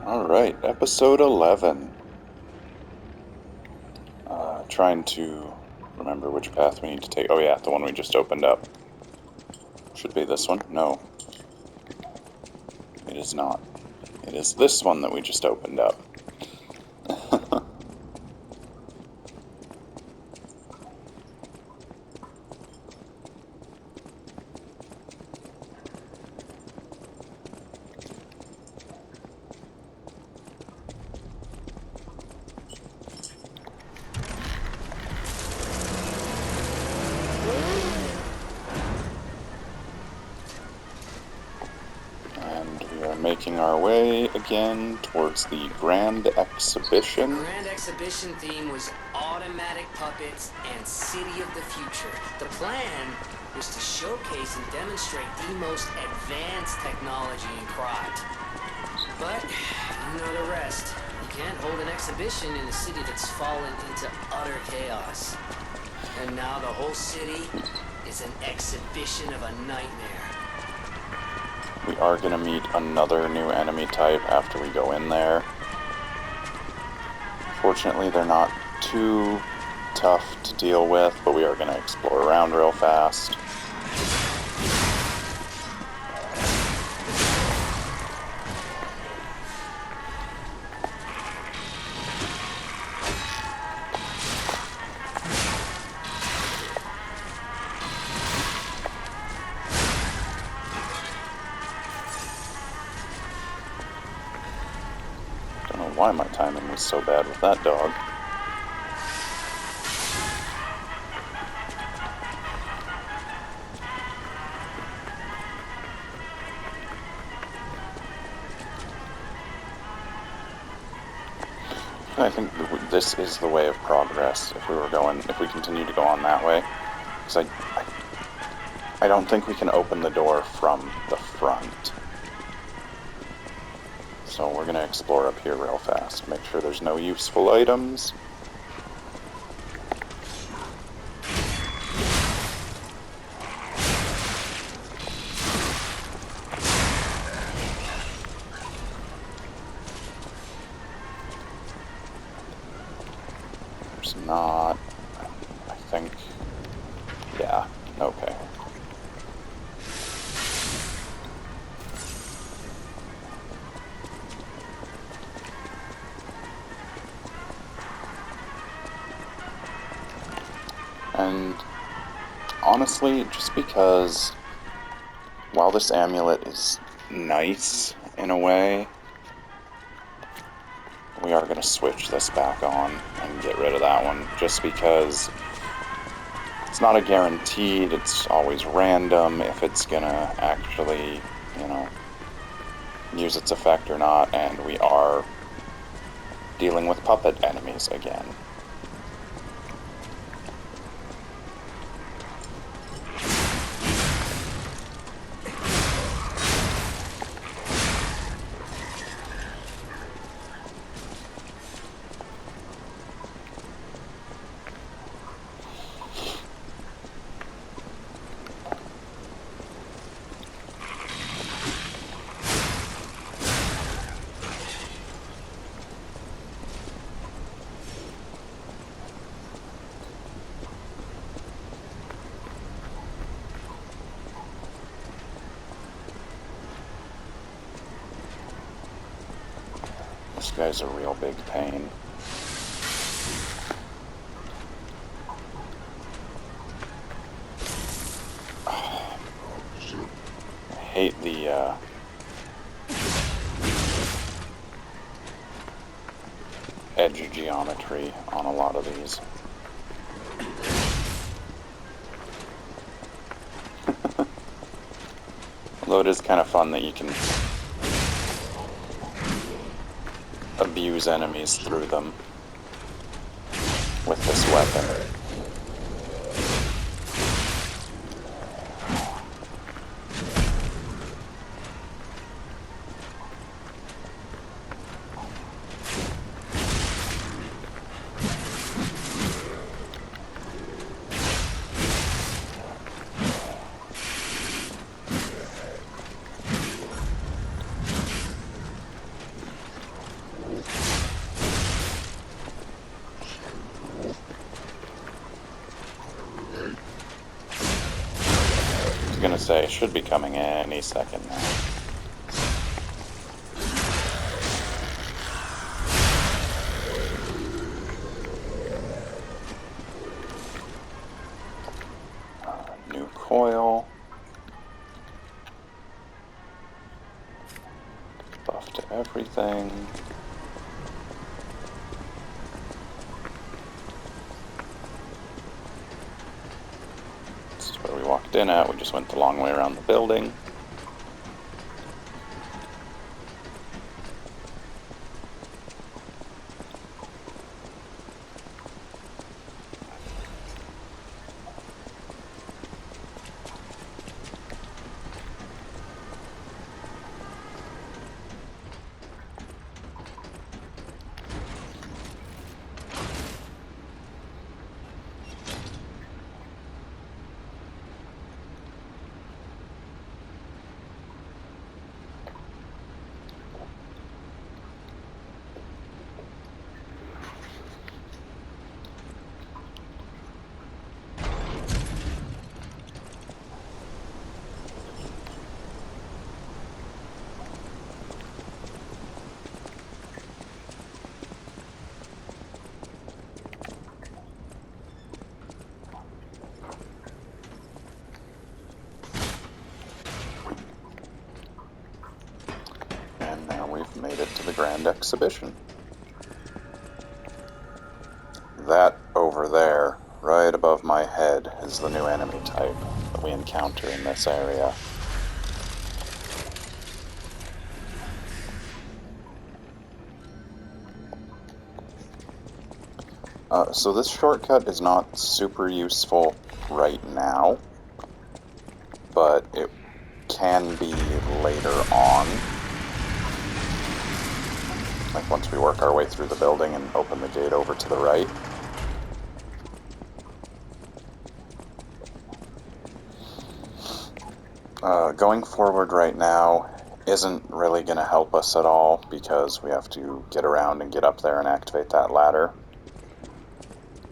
Alright, episode 11. Trying to remember which path we need to take. Oh yeah, the one we just opened up. Should be this one. No. It is not. It is this one that we just opened up. Making our way again towards the Grand Exhibition. The Grand Exhibition theme was automatic puppets and City of the Future. The plan was to showcase and demonstrate the most advanced technology in craft. But, you know the rest. You can't hold an exhibition in a city that's fallen into utter chaos. And now the whole city is an exhibition of a nightmare. We are going to meet another new enemy type after we go in there. Fortunately, they're not too tough to deal with, but we are going to explore around real fast. Why my timing was so bad with that dog. I think this is the way of progress if we continue to go on that way. Because I don't think we can open the door from the front. So we're going to explore up here real fast. Make sure there's no useful items. There's not. I think. Yeah, okay. And honestly, just because while this amulet is nice in a way, we are going to switch this back on and get rid of that one, just because it's not a guaranteed, it's always random if it's going to actually, use its effect or not, and we are dealing with puppet enemies again. This guy's a real big pain. Oh, I hate the edge geometry on a lot of these. Although it is kind of fun that you can abuse enemies through them with this weapon. say, should be coming any second now. New coil. Buff to everything. This is where we walked in at. We just went the long way around the building. We've made it to the Grand Exhibition. That over there, right above my head, is the new enemy type that we encounter in this area. So this shortcut is not super useful right now, but it can be later on. Like once we work our way through the building and open the gate over to the right. Going forward right now isn't really going to help us at all because we have to get around and get up there and activate that ladder.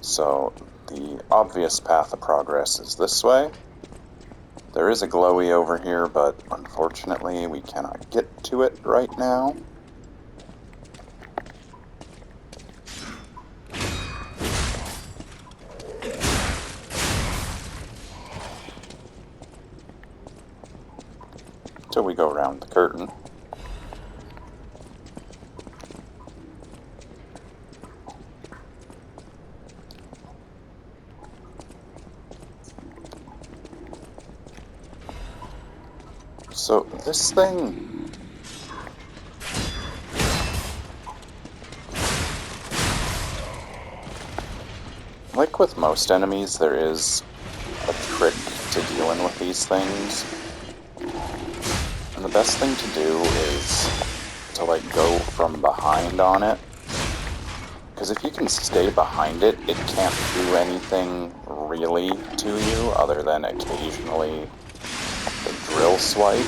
So the obvious path of progress is this way. There is a glowy over here, but unfortunately we cannot get to it right now. Until we go around the curtain. So this thing, like with most enemies, there is a trick to dealing with these things. And the best thing to do is to like go from behind on it. Because if you can stay behind it, it can't do anything really to you other than occasionally the drill swipe.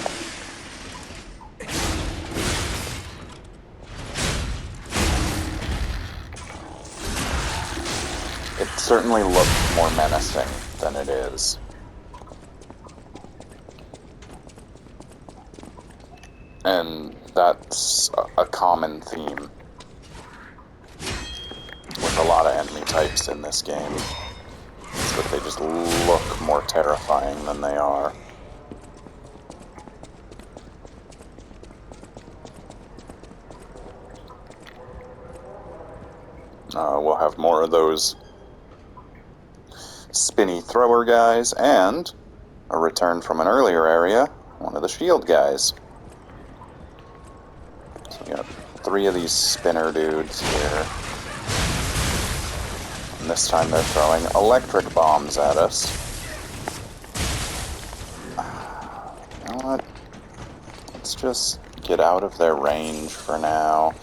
It certainly looks more menacing than it is. And that's a common theme with a lot of enemy types in this game. Is that they just look more terrifying than they are. We'll have more of those spinny thrower guys, and a return from an earlier area, one of the shield guys. So we got 3 of these spinner dudes here. And this time they're throwing electric bombs at us. You know what? Let's just get out of their range for now.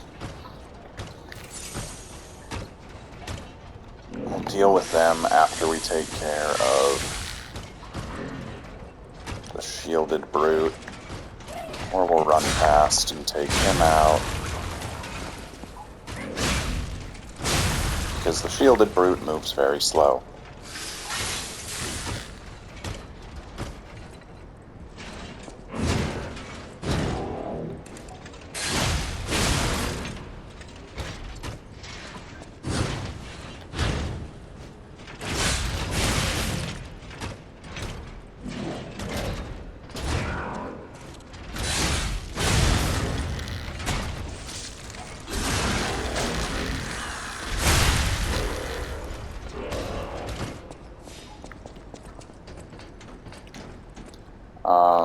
We'll deal with them after we take care of the shielded brute. Or we'll run past and take him out. Because the shielded brute moves very slow.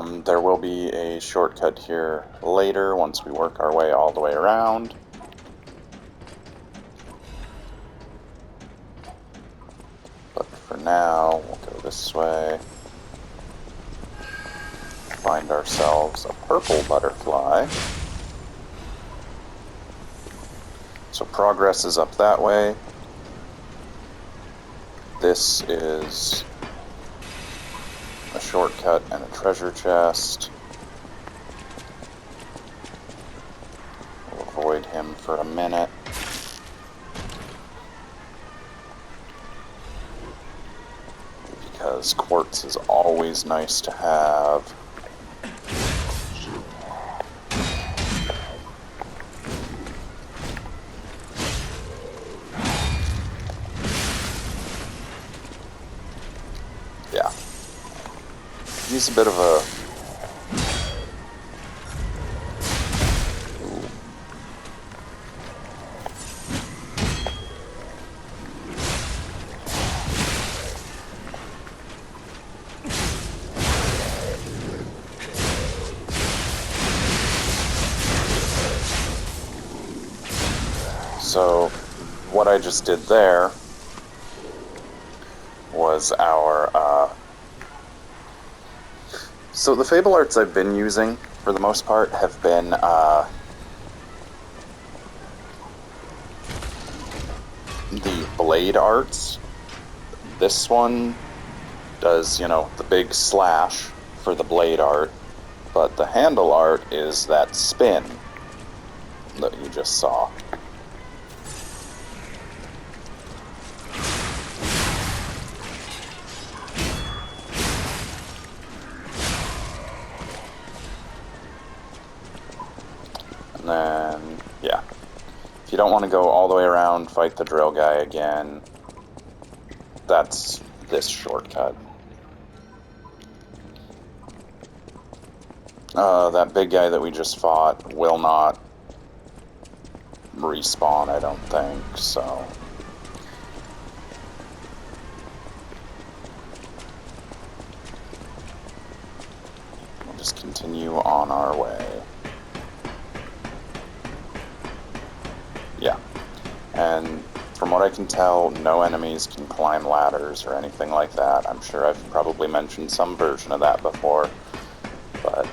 There will be a shortcut here later once we work our way all the way around. But for now, we'll go this way. Find ourselves a purple butterfly. So progress is up that way. This is a shortcut and a treasure chest. We'll avoid him for a minute. Because quartz is always nice to have. Yeah. He's a bit of a... So, what I just did there was our, So the Fable Arts I've been using, for the most part, have been, the blade arts. This one does, you know, the big slash for the blade art, but the handle art is that spin that you just saw. And then, yeah. If you don't want to go all the way around, fight the drill guy again, that's this shortcut. That big guy that we just fought will not respawn, I don't think, so... We'll just continue on our way. Yeah. And from what I can tell, no enemies can climb ladders or anything like that. I'm sure I've probably mentioned some version of that before, but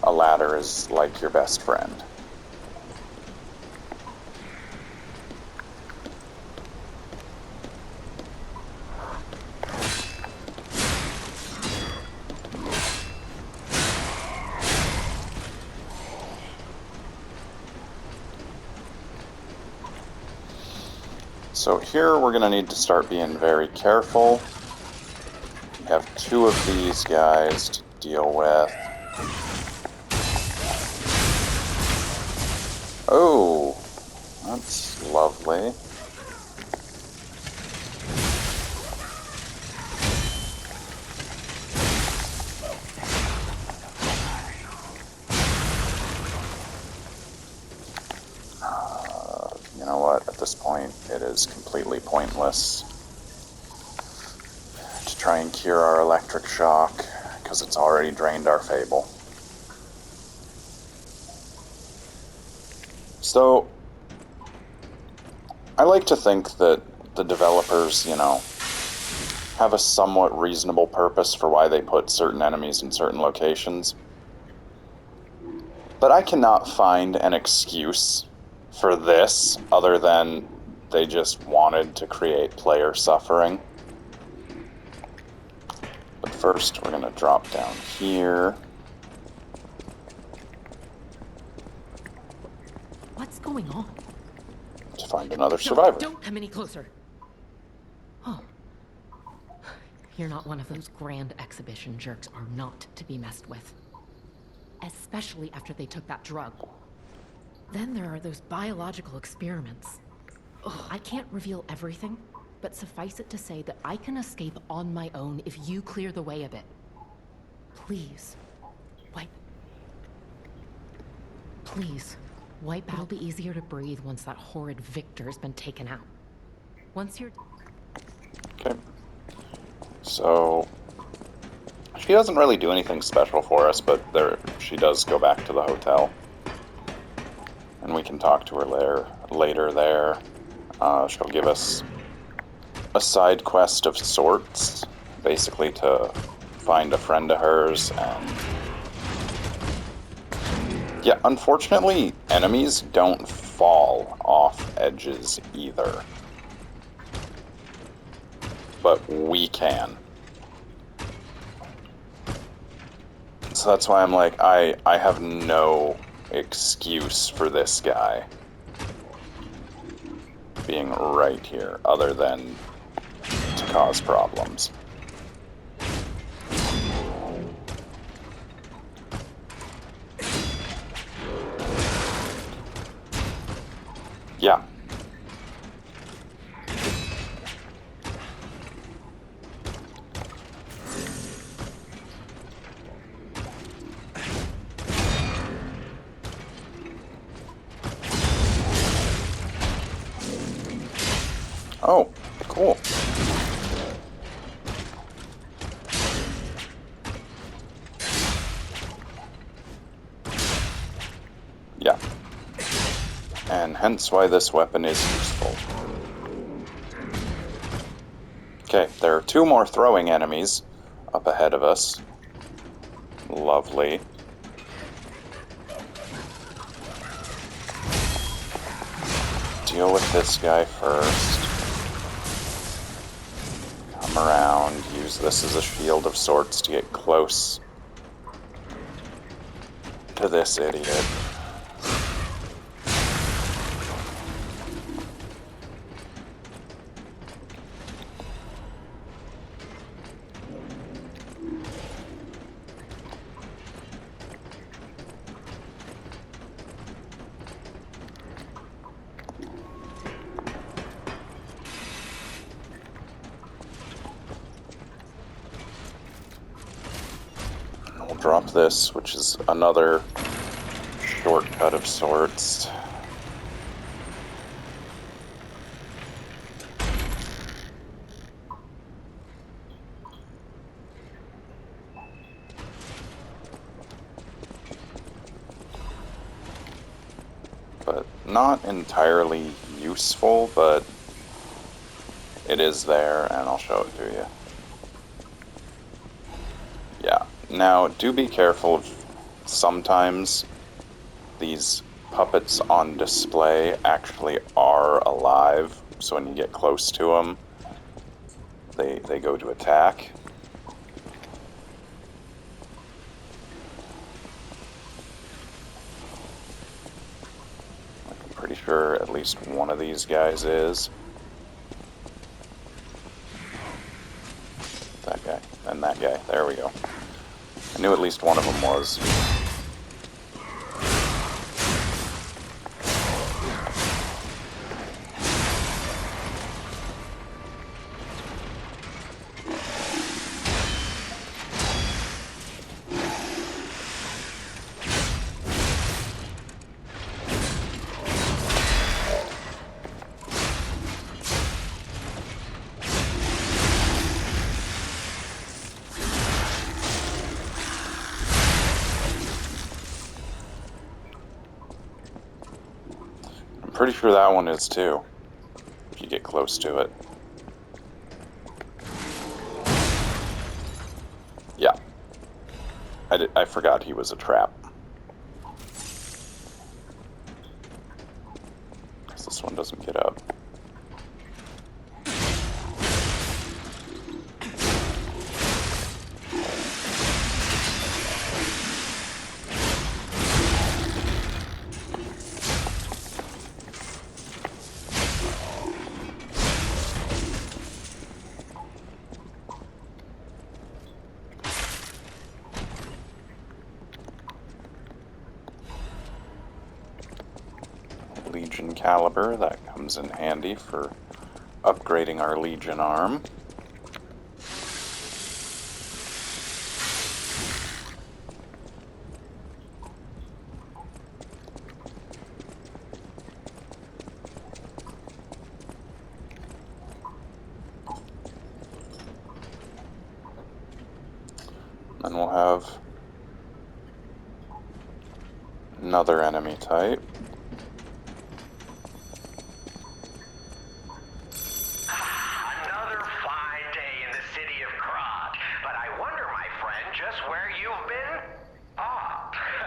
a ladder is like your best friend. So here we're going to need to start being very careful. We have two of these guys to deal with. Oh, that's lovely. You know what, at this point it is completely pointless to try and cure our electric shock, because it's already drained our Fable. So, I like to think that the developers, you know, have a somewhat reasonable purpose for why they put certain enemies in certain locations. But I cannot find an excuse for this other than they just wanted to create player suffering. But first, we're going to drop down here. What's going on? To find another survivor. Don't come any closer. Oh. You're not one of those grand exhibition jerks are not to be messed with. Especially after they took that drug. Then there are those biological experiments. Ugh, I can't reveal everything, but suffice it to say that I can escape on my own if you clear the way a bit. Please, wipe. Please, wipe out. It'll be easier to breathe once that horrid Victor's been taken out. Once you're... Okay. So, she doesn't really do anything special for us, but she does go back to the hotel. And we can talk to her later there. She'll give us a side quest of sorts, basically to find a friend of hers, and yeah, unfortunately, enemies don't fall off edges either. But we can. So that's why I'm like, I have no excuse for this guy being right here, other than to cause problems. Yeah. Oh, cool. Yeah. And hence why this weapon is useful. Okay, there are 2 more throwing enemies up ahead of us. Lovely. Deal with this guy first. Come around, use this as a shield of sorts to get close to this idiot. We'll drop this, which is another shortcut of sorts. But not entirely useful, but it is there, and I'll show it to you. Yeah. Now, do be careful of sometimes these puppets on display actually are alive, so when you get close to them, they go to attack. I'm pretty sure at least one of these guys is. That guy, and that guy. There we go. I knew at least one of them was. Pretty sure that one is too, if you get close to it. Yeah. I forgot he was a trap. Because this one doesn't get up. Legion caliber, that comes in handy for upgrading our Legion arm. we'll have another enemy type. Another fine day in the city of Krat, but I wonder, my friend, just where you've been?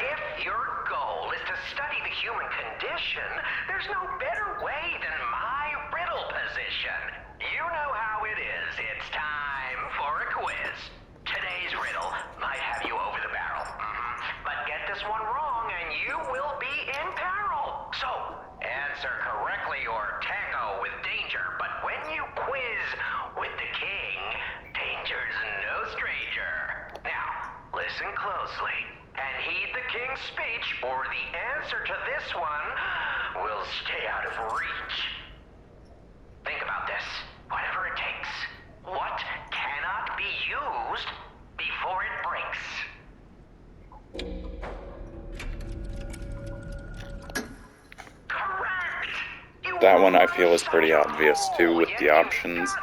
If your goal is to study the human condition, there's no better way than my riddle position. You know how it is. It's time for a quiz. Today's riddle might have you over the barrel. But get this one wrong and you will be in peril. So, answer correctly or tango with danger. But when you quiz with the king, danger's no stranger. Now, listen closely and heed the king's speech, or the answer to this one will stay out of reach. Think about this. Whatever it takes. What cannot be used before it breaks? Correct! That one I feel is pretty obvious too with the options.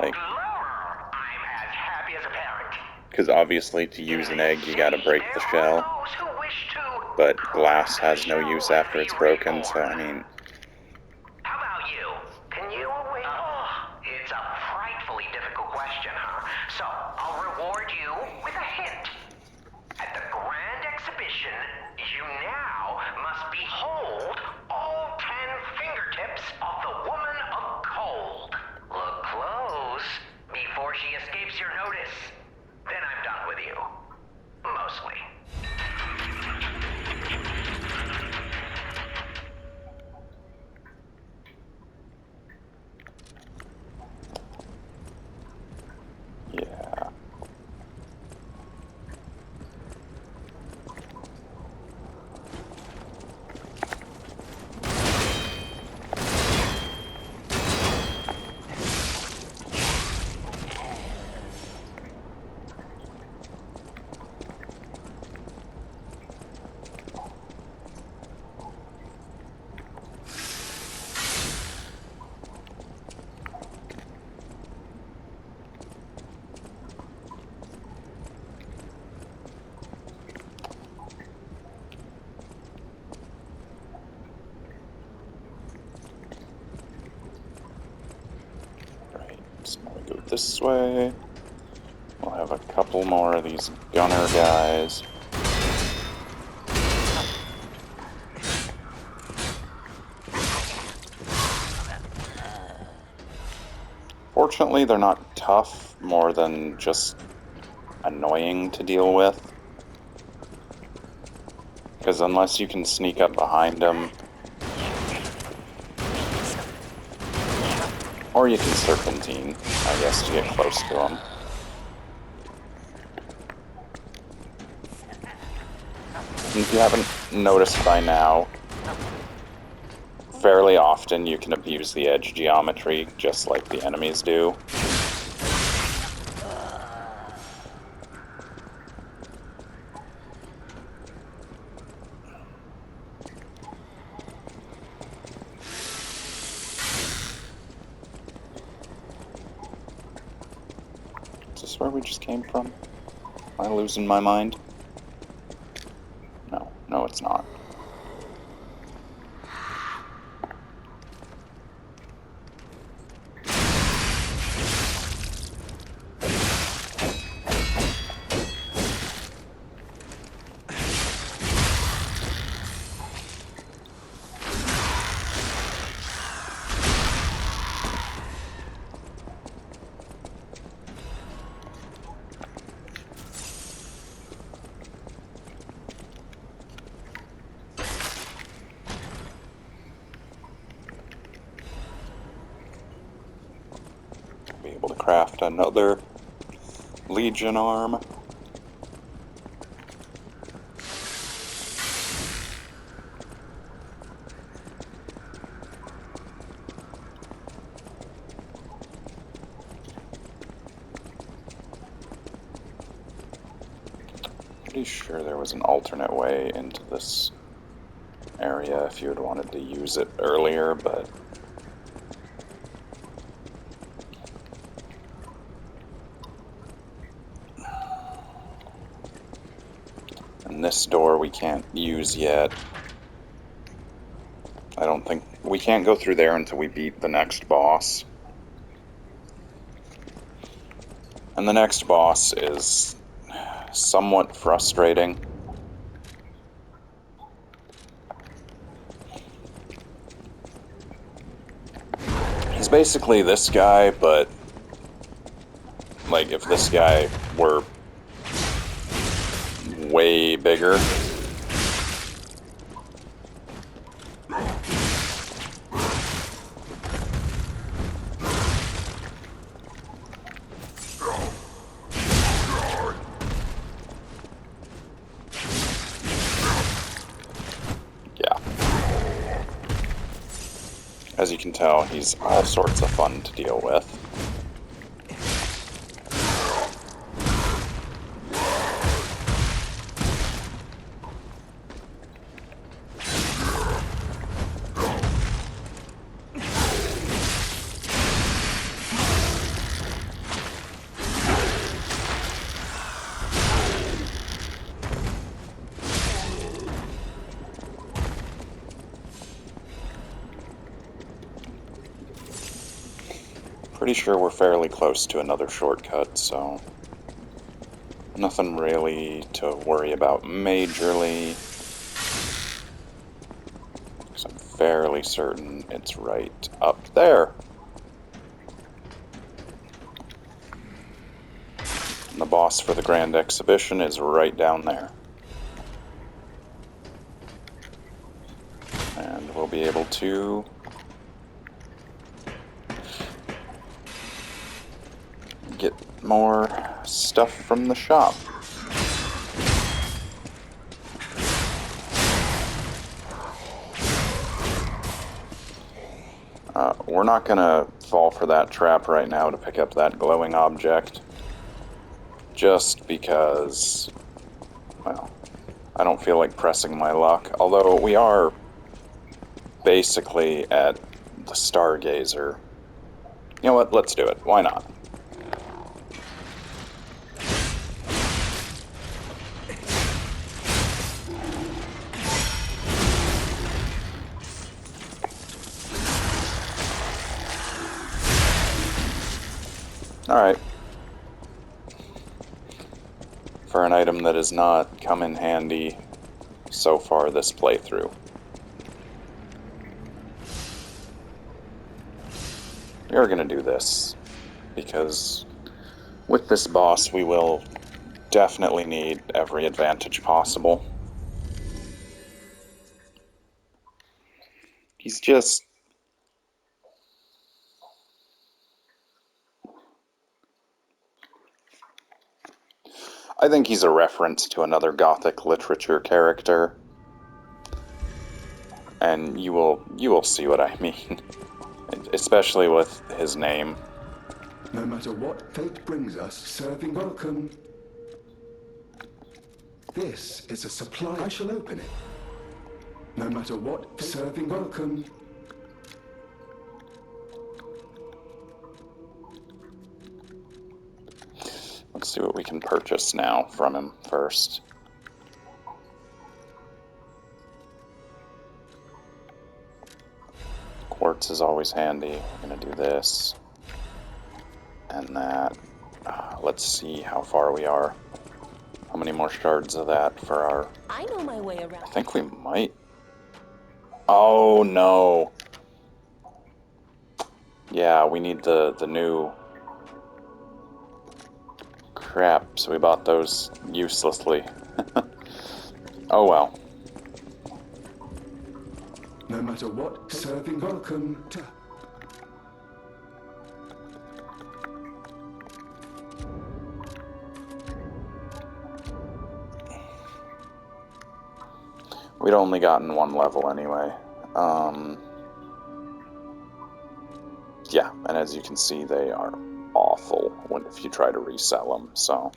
Like, I'm as happy as a parent. because obviously to use an egg you gotta break the shell, but glass has no use after it's broken, so I mean... How about you? Can you wait? It's a frightfully difficult question, huh? So, I'll reward you with a hint. At the Grand Exhibition, you now must behold all 10 fingertips of the Woman of Cold. Look close before she escapes your notice. Then I'm done with you. Mostly. yeah. Right, so we go this way. We'll have a couple more of these gunner guys. Fortunately, they're not tough, more than just annoying to deal with. Because unless you can sneak up behind them, or you can serpentine, I guess, to get close to them. And if you haven't noticed by now, fairly often you can abuse the edge geometry, just like the enemies do. Is this where we just came from? Am I losing my mind? No, it's not. Be able to craft another Legion arm. Pretty sure there was an alternate way into this area if you had wanted to use it earlier, but this door we can't use yet. I don't think... We can't go through there until we beat the next boss. And the next boss is somewhat frustrating. He's basically this guy, but... like, if this guy were way bigger. Yeah. As you can tell, he's all sorts of fun to deal with. Pretty sure we're fairly close to another shortcut, so nothing really to worry about majorly. 'Cause I'm fairly certain it's right up there. And the boss for the Grand Exhibition is right down there. And we'll be able to get more stuff from the shop. We're not gonna fall for that trap right now to pick up that glowing object. Just because, well, I don't feel like pressing my luck. Although we are basically at the Stargazer. You know what? Let's do it. Why not? Alright. For an item that has not come in handy so far this playthrough. We are going to do this, because with this boss we will definitely need every advantage possible. He's just... I think he's a reference to another Gothic literature character. And you will see what I mean. Especially with his name. No matter what fate brings us, serving welcome. This is a supply. I shall open it. No matter what, serving welcome. Let's see what we can purchase now from him first. Quartz is always handy. We're gonna do this. And that. Let's see how far we are. How many more shards of that for our... I know my way around. I think we might... Oh, no. Yeah, we need the new... Crap, so we bought those uselessly. Oh well. No matter what, serving welcome to... We'd only gotten one level anyway. Yeah, and as you can see, they are awful if you try to resell them, so...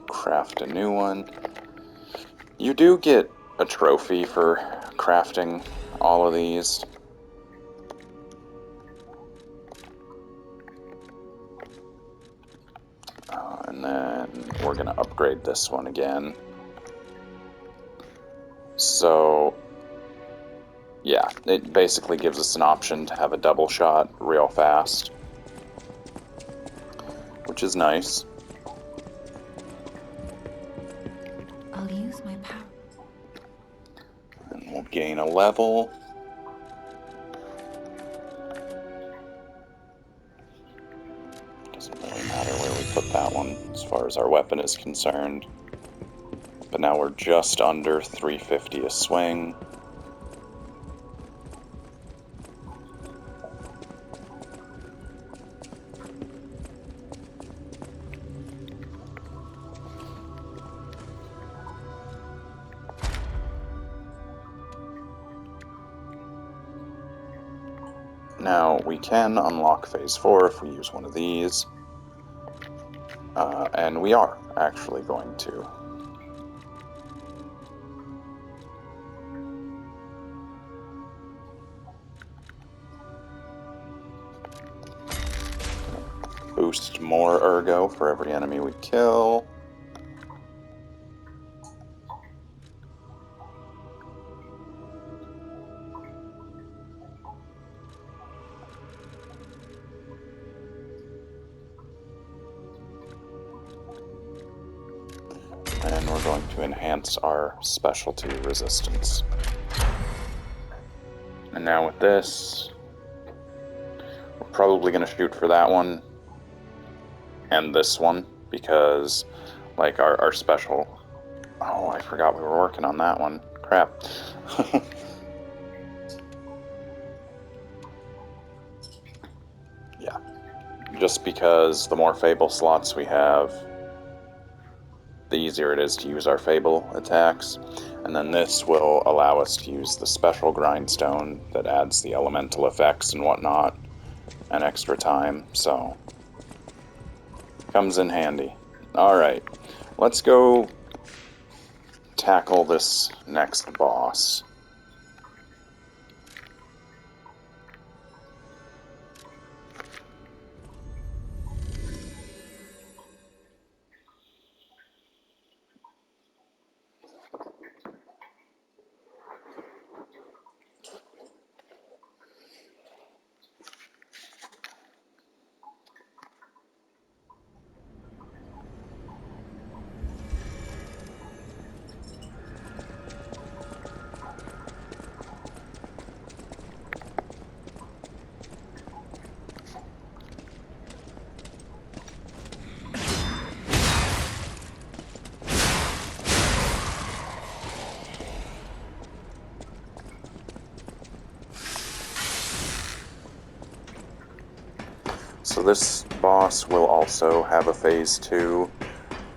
Craft a new one. You do get a trophy for crafting all of these. And then we're going to upgrade this one again. So, yeah, it basically gives us an option to have a double shot real fast, which is nice. I'll use my power. And we'll gain a level. Doesn't really matter where we put that one as far as our weapon is concerned. But now we're just under 350 a swing. Now, we can unlock Phase 4 if we use one of these. And we are actually going to. Boost more ergo for every enemy we kill. And we're going to enhance our specialty resistance. And now with this, we're probably going to shoot for that one and this one, because like our special... Oh, I forgot we were working on that one. Crap. Yeah. Just because the more Fable slots we have, the easier it is to use our Fable attacks. And then this will allow us to use the special grindstone that adds the elemental effects and whatnot, and extra time, so comes in handy. Alright, let's go tackle this next boss. So this boss will also have a Phase 2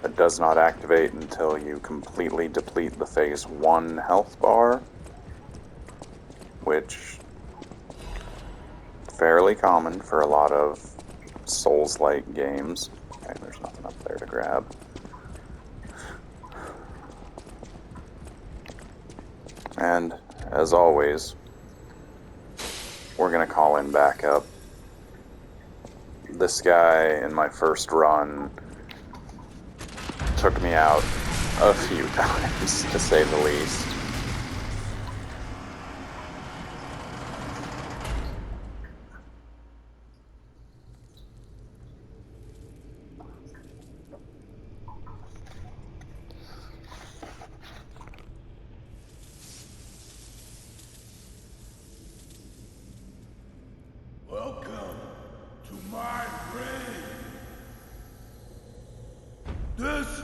that does not activate until you completely deplete the Phase 1 health bar, which fairly common for a lot of Souls-like games. Okay, there's nothing up there to grab. And, as always, we're going to call in backup. This guy, in my first run, took me out a few times, to say the least. Welcome to my reign. This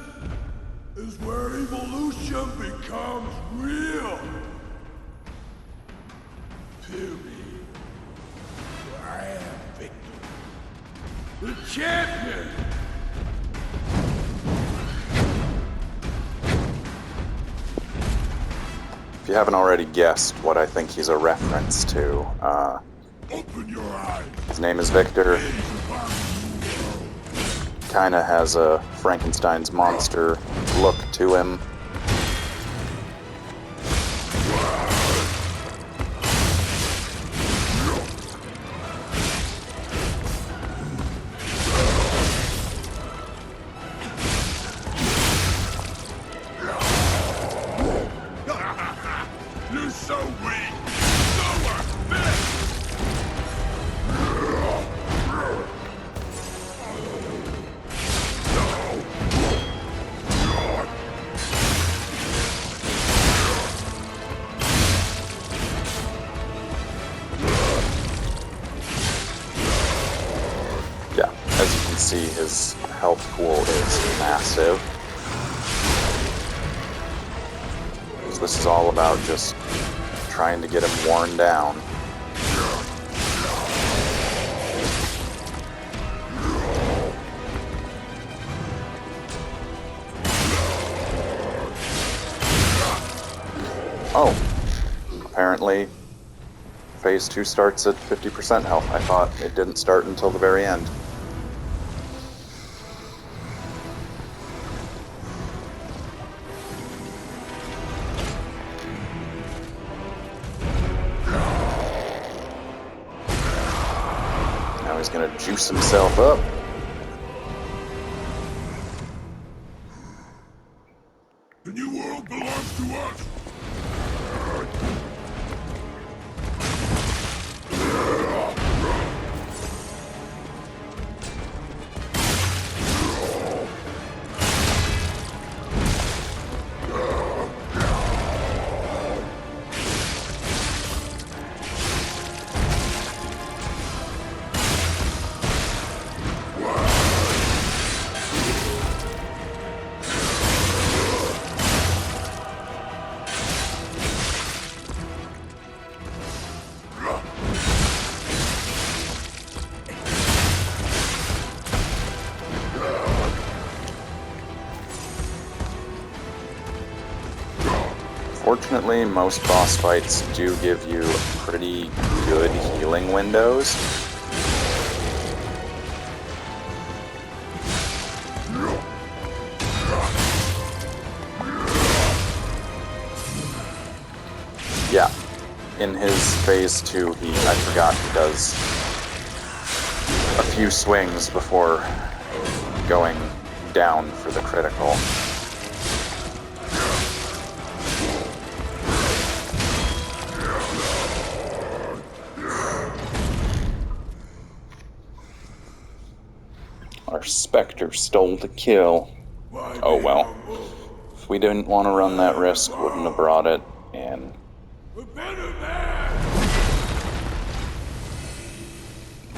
is where evolution becomes real. Fear me, for I am Victor, the champion. If you haven't already guessed what I think he's a reference to, Open your eyes. his name is Victor. Kinda has a Frankenstein's monster look to him. see his health pool is massive. This is all about just trying to get him worn down. Oh, apparently Phase 2 starts at 50% health. I thought it didn't start until the very end. Now he's gonna juice himself up. The new world belongs to us. Fortunately, most boss fights do give you pretty good healing windows. Yeah, in his phase 2, I forgot he does a few swings before going down for the critical. Our Spectre stole the kill. Oh well. If we didn't want to run that risk, wouldn't have brought it, and...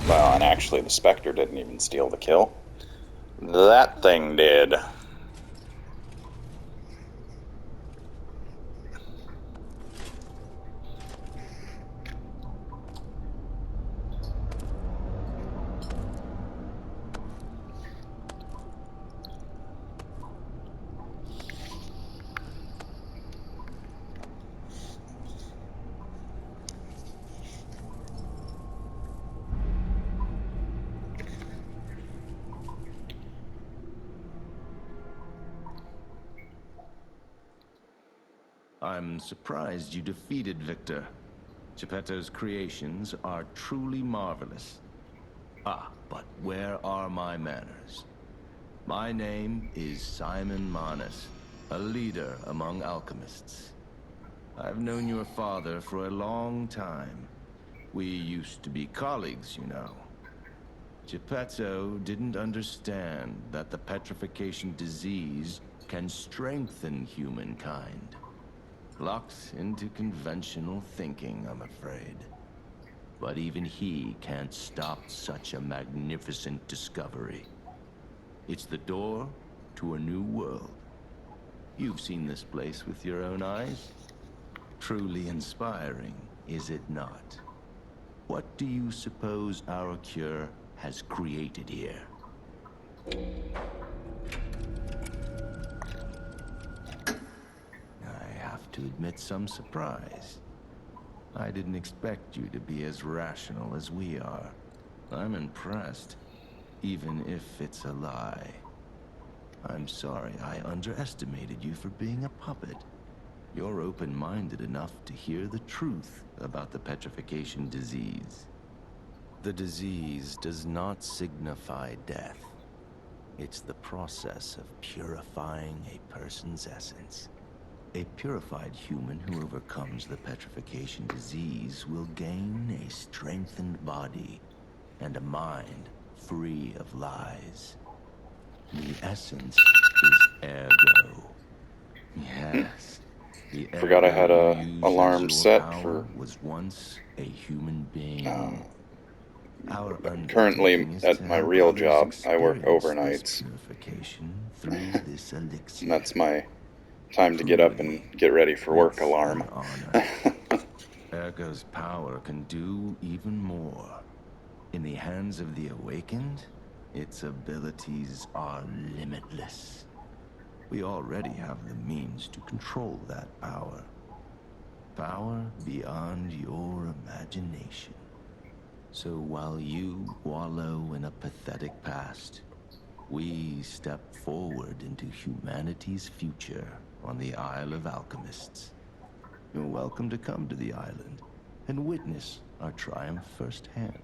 Well, and actually the Spectre didn't even steal the kill. That thing did. I'm surprised you defeated Victor. Geppetto's creations are truly marvelous. Ah, but where are my manners? My name is Simon Manus, a leader among alchemists. I've known your father for a long time. We used to be colleagues, you know. Geppetto didn't understand that the petrification disease can strengthen humankind. Locked into conventional thinking, I'm afraid. But even he can't stop such a magnificent discovery. It's the door to a new world. You've seen this place with your own eyes. Truly inspiring, is it not? What do you suppose our cure has created here? I have to admit some surprise. I didn't expect you to be as rational as we are. I'm impressed, even if it's a lie. I'm sorry I underestimated you for being a puppet. You're open-minded enough to hear the truth about the petrification disease. The disease does not signify death. It's the process of purifying a person's essence. A purified human who overcomes the petrification disease will gain a strengthened body and a mind free of lies. The essence is ergo. Yes. The Forgot I had a uses alarm your set power for was once a human being. Our Currently, undertaking is at to my help real others job, I work experience this overnights. purification through this elixir. And that's my time to get up and Truly, get ready for work it's alarm. an honor. Ergo's power can do even more. In the hands of the awakened, its abilities are limitless. We already have the means to control that power. Power beyond your imagination. So while you wallow in a pathetic past, we step forward into humanity's future on the Isle of Alchemists. You're welcome to come to the island and witness our triumph firsthand.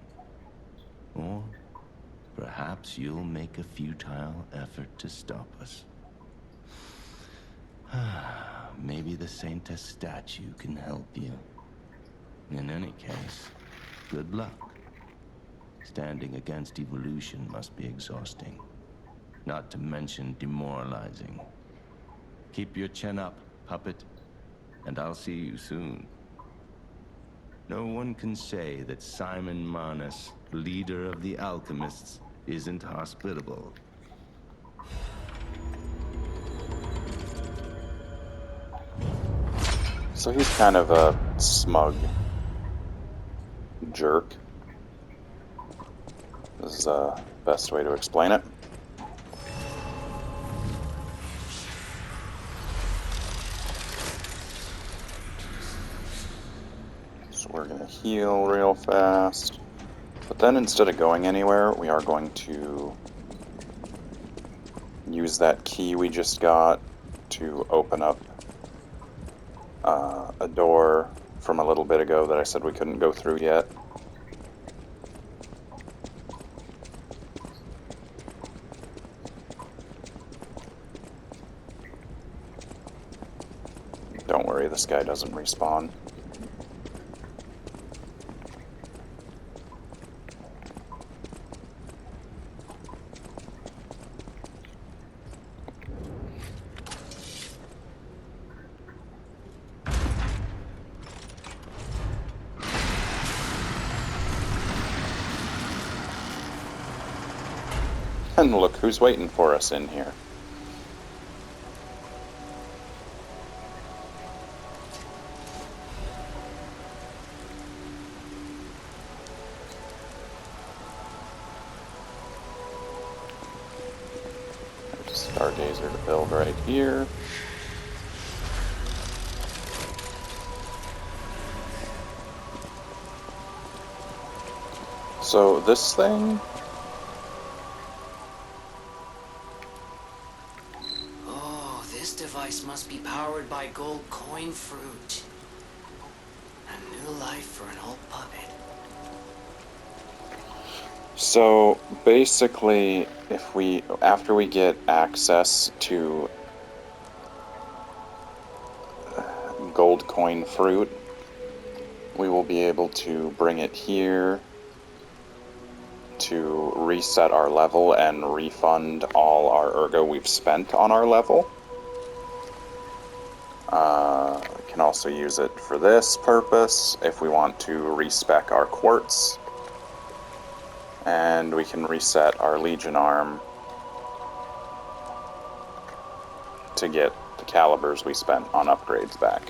Or perhaps you'll make a futile effort to stop us. Maybe the Saintess statue can help you. In any case, good luck. Standing against evolution must be exhausting, not to mention demoralizing. Keep your chin up, puppet, and I'll see you soon. No one can say that Simon Manus, leader of the alchemists, isn't hospitable. So he's kind of a smug jerk. This is the best way to explain it. So we're going to heal real fast. But then instead of going anywhere, we are going to use that key we just got to open up a door from a little bit ago that I said we couldn't go through yet. Don't worry, this guy doesn't respawn. And look who's waiting for us in here. There's a Stargazer to build right here. So this thing... Oh, this device must be powered by gold coin fruit. A new life for an old puppet. So basically, after we get access to gold coin fruit, we will be able to bring it here to reset our level and refund all our ergo we've spent on our level. We can also use it for this purpose if we want to respec our quartz. And we can reset our Legion arm to get the calibers we spent on upgrades back.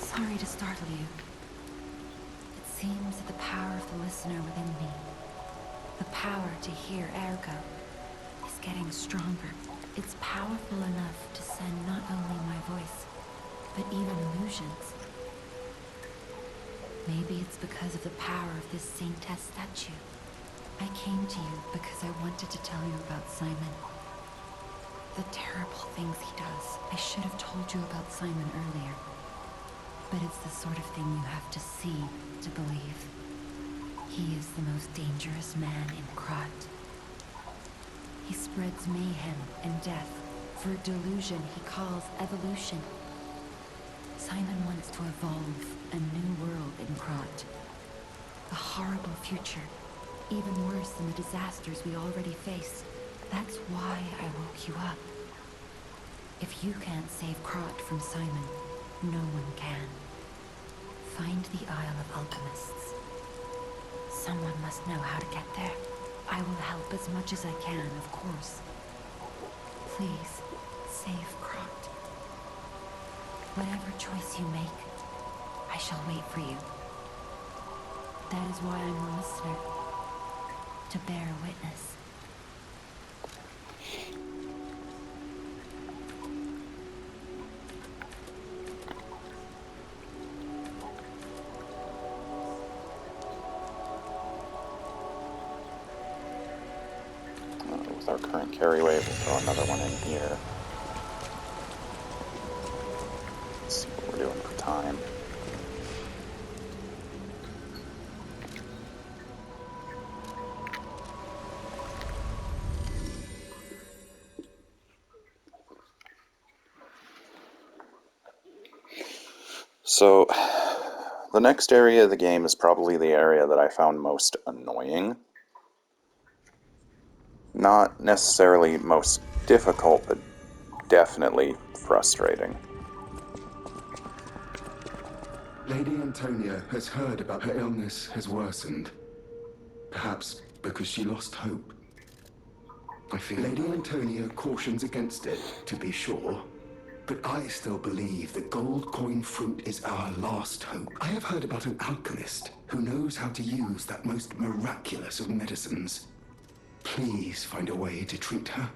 Sorry to startle you. It seems that the power of the listener within me, the power to hear ergo, is getting stronger. It's powerful enough to send not only my voice, but even illusions. Maybe it's because of the power of this Saintess statue. I came to you because I wanted to tell you about Simon. The terrible things he does. I should have told you about Simon earlier. But it's the sort of thing you have to see to believe. He is the most dangerous man in Krat. He spreads mayhem and death for a delusion he calls evolution. Simon wants to evolve a new world in Krat. A horrible future, even worse than the disasters we already face. That's why I woke you up. If you can't save Krat from Simon, no one can. Find the Isle of Alchemists. Someone must know how to get there. I will help as much as I can, of course. Please, save Krat. Whatever choice you make, I shall wait for you. That is why I'm a listener. To bear witness. With our current carry wave, we'll throw another one in here. Let's see what we're doing for time. So, the next area of the game is probably the area that I found most annoying. Not necessarily most difficult, but definitely frustrating. Lady Antonia has heard about her illness has worsened. Perhaps because she lost hope. I feel Lady Antonia cautions against it, to be sure. But I still believe the gold coin fruit is our last hope. I have heard about an alchemist who knows how to use that most miraculous of medicines. Please find a way to treat her.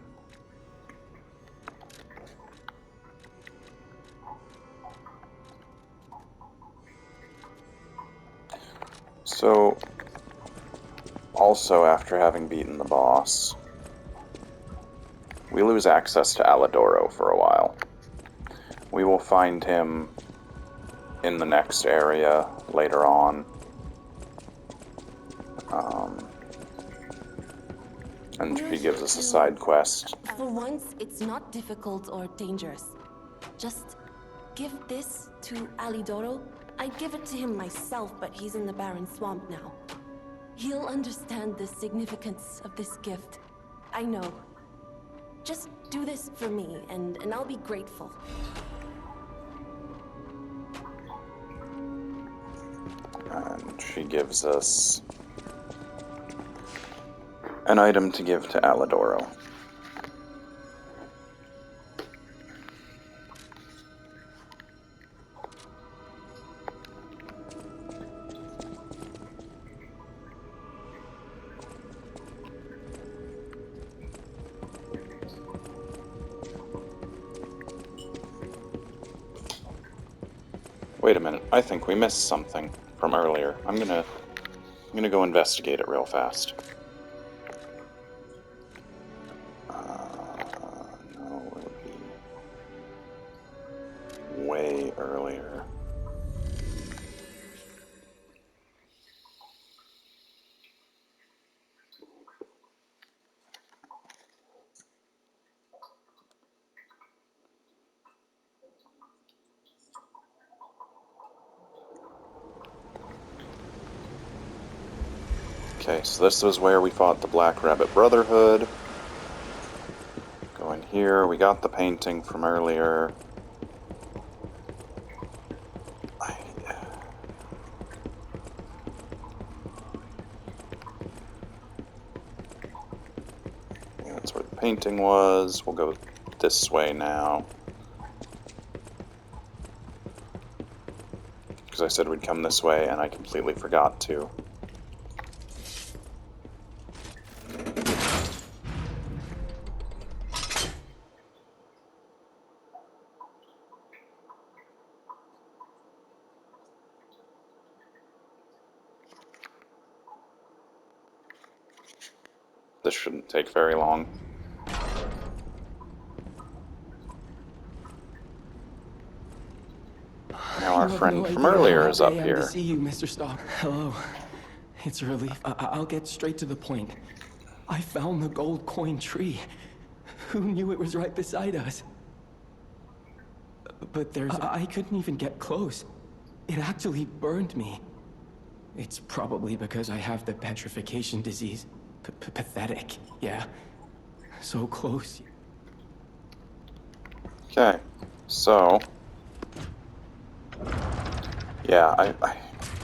So, also after having beaten the boss, we lose access to Alidoro for a while. We will find him in the next area later on. And he gives us a side quest. For once, it's not difficult or dangerous. Just give this to Alidoro. I'd give it to him myself, but he's in the Barren Swamp now. He'll understand the significance of this gift. I know. Just do this for me, and I'll be grateful. And she gives us an item to give to Alidoro. Wait a minute, I think we missed something from earlier. I'm gonna go investigate it real fast. No, it would be way earlier. Okay, so this was where we fought the Black Rabbit Brotherhood. Go in here, we got the painting from earlier. Yeah, that's where the painting was. We'll go this way now. Because I said we'd come this way, and I completely forgot to. This shouldn't take very long. Now our friend from earlier is up here. To see you, Mr. Stock. Hello. It's a relief. I'll get straight to the point. I found the gold coin tree. Who knew it was right beside us? But I couldn't even get close. It actually burned me. It's probably because I have the petrification disease. Pathetic, yeah. So close. Okay, so Yeah,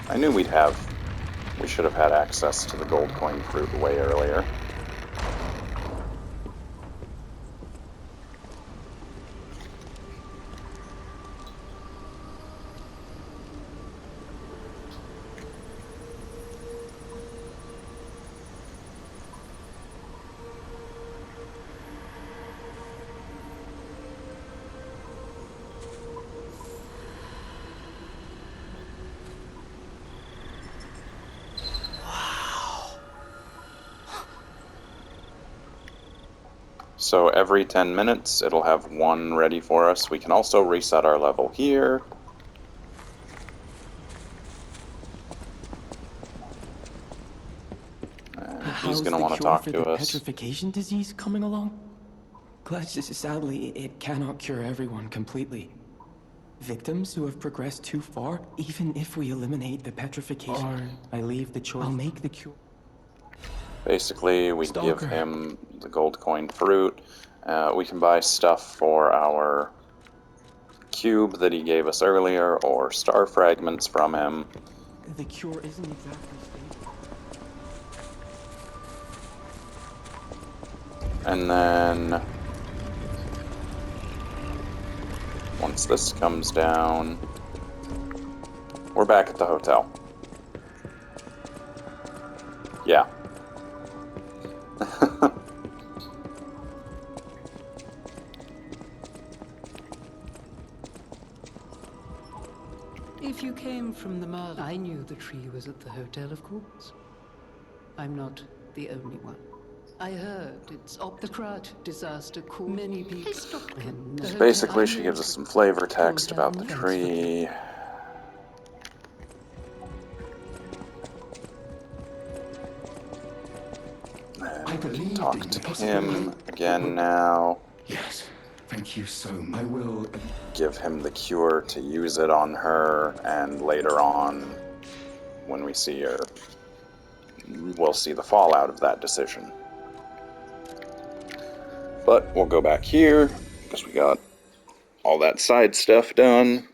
I knew we should have had access to the gold coin fruit way earlier. So every 10 minutes, it'll have one ready for us. We can also reset our level here. And he's going to want to talk to us. Petrification disease coming along? Sadly, it cannot cure everyone completely. Victims who have progressed too far, even if we eliminate the petrification, I leave the choice. I'll make the cure. Basically, we give him the gold coin fruit. We can buy stuff for our cube that he gave us earlier, or star fragments from him. The cure isn't exactly stable. And then once this comes down, we're back at the hotel. Yeah. If you came from the mud, I knew the tree was at the hotel, of course. I'm not the only one. I heard it's the Krat disaster caused many people. So basically, she gives us some flavor text about the tree. And we can talk to him again now. Yes, thank you so much. I will give him the cure to use it on her, and later on, when we see her, we'll see the fallout of that decision. But we'll go back here, because we got all that side stuff done.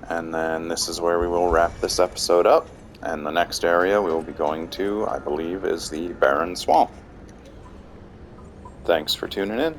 And then this is where we will wrap this episode up. And the next area we will be going to, I believe, is the Barren Swamp. Thanks for tuning in.